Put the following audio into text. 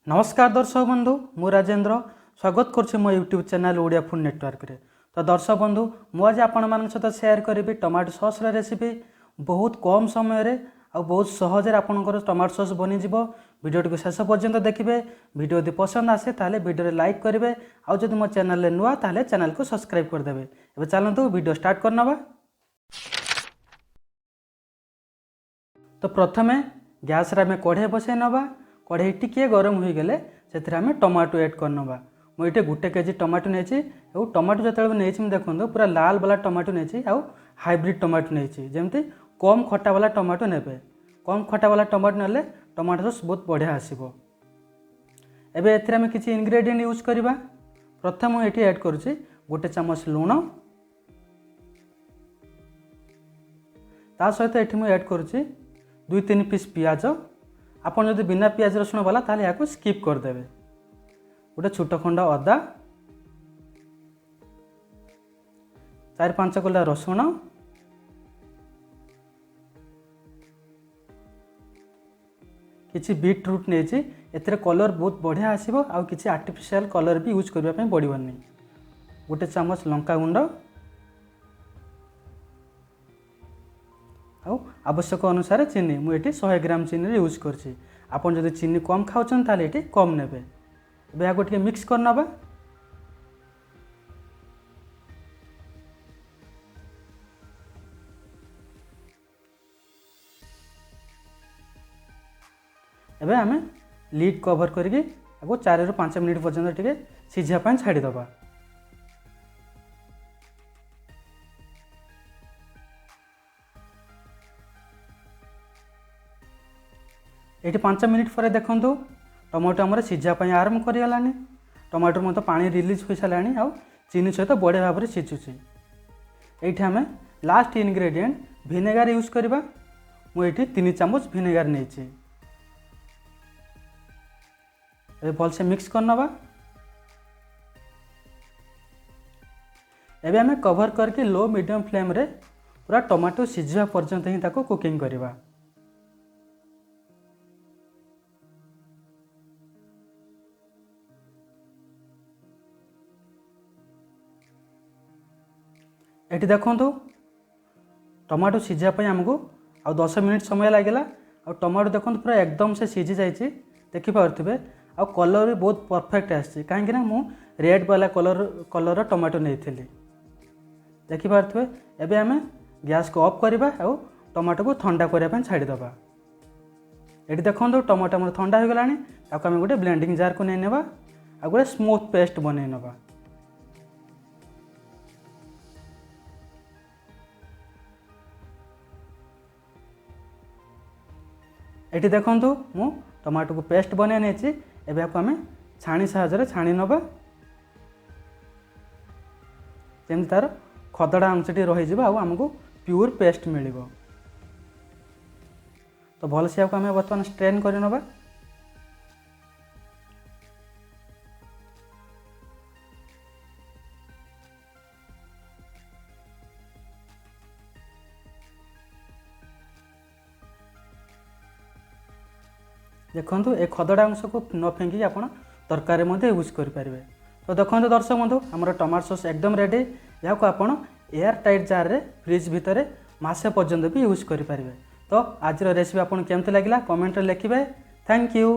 नमस्कार दर्शक बंधु मु राजेंद्र स्वागत करुच्ची मो YouTube channel Odia food network रे। तो दर्शक बंधु मुझे आपण मान सहित सेयार करी टमाटो सॉस रेसिपी बहुत कम समय रे आ बहुत सहज आपंकर टमाटो सॉस बनी जीवो। वीडियो टी शेष पर्यंत देखिए। वीडियो यदि पसंद आसे ताले वीडियो लाइक करेंगे आउ जब मो चैनल नुआ ताले चैनल को सब्सक्राइब करदेवे। एबे चलतु वीडियो स्टार्ट करनवा। तो प्रथमे गैस रे कढ़ाई बसई नवा। कढ़ाई टिके गरम हो गले से टमाटो ऐड करनवा। मुझे गोटे केजी टमाटो नहीं टमाटो जो नहीं देखो पूरा लाल वाला टमाटो नहीं आउ हाइब्रिड टमाटो नहीं जमती कम खटा वाला टमाटो ने। कम खटा वाला टमाटो नेले टमाटो सॉस बहुत बढ़िया आसीबो। एबे एथिरे आमे किछि इंग्रेडिएंट यूज करबा। प्रथम मु एठी ऐड करूछि गोटे चम्मच लूण, ता सहित एठी मु ऐड करूछि 2-3 पीस पियाज। आपन जदि बिना पियाज रसुण वाला ताले याको स्किप कर देबे। गोटे छोट खंड अदा, 4-5 कोला रसुण, किछि बीट रूट नेछि एथिरे कलर बहुत बढ़िया आसीबो आ किछि आर्टिफिशियल कलर भी यूज करबा पय पड़िबनी। गोटे चम्मच लंका गुंड आ आवश्यक अनुसार चीनी। मु एठी 100 ग्राम चीनी यूज करछि। आपन जदि चीनी कम खाउछन ताले एठी कम नेबे। एबे याको टिके मिक्स करनबा। एबे आमे लीड कवर करके आगो 4 ରୁ 5 मिनिट पर्यंत टिके सिझा पय छाडी दबा। ये 5 मिनिट पर देखो टमाटो आम सीझा आरंभ करगलानी। टमाटो मतलब पानी रिलीज हो सारानी आ चीनी सहित बढ़िया भाव में सीझुची। ये आम लास्ट इनग्रेडिएंट विनेगार यूज करवा। मुझे 3 चामच विनेगार नहीं। भलसे मिक्स करनवा। एबे आमे कवर करके लो मीडियम फ्लेम रे पूरा टमाटो सीझा पर्यंत ही ताको कुकिंग करवा। एटी देखो टमाटो सीझा आमको आ 10 मिनिट समय लगेगा। आ टमाटो देखो पूरा एकदम से सीझी जाइए। देखिपे आ कलर भी बहुत परफेक्ट आसी कहीं मु रेड वाला कलर टमाटो नहीं थी। देखिपे एबे आमे गैस को ऑफ करवा आ टमाटो को ठंडा करने छाड़ीदबा। ये देखो टमाटो आम ठंडा हो गलानी। आम गोटे ब्लेंडिंग जार को नहीं नेबा आ गोटे स्मूथ पेस्ट बन नवा। ये देखो मु टमाटो को पेस्ट बना नहीं। एबे आको आमे छाणी साहाय्य छाणी नबा जेमि तार खदड़ा अंशटी रही आ आमको प्योर पेस्ट मिलिबो। तो भलसे आको आमे बर्तमान स्ट्रेन कर नबा। देखो ए खदड़ा अंश को न फेंकी आप तरकारी यूज करें। तो देखो दर्शक बंधु आमर टमाटो सॉस एकदम रेडी। यहाँ आप एयर टाइट जार रे फ्रिज भितर मासे पर्यंत भी यूज करें। तो आज रेसिपी आपको केमती लगे कमेंट लिखे। Thank you.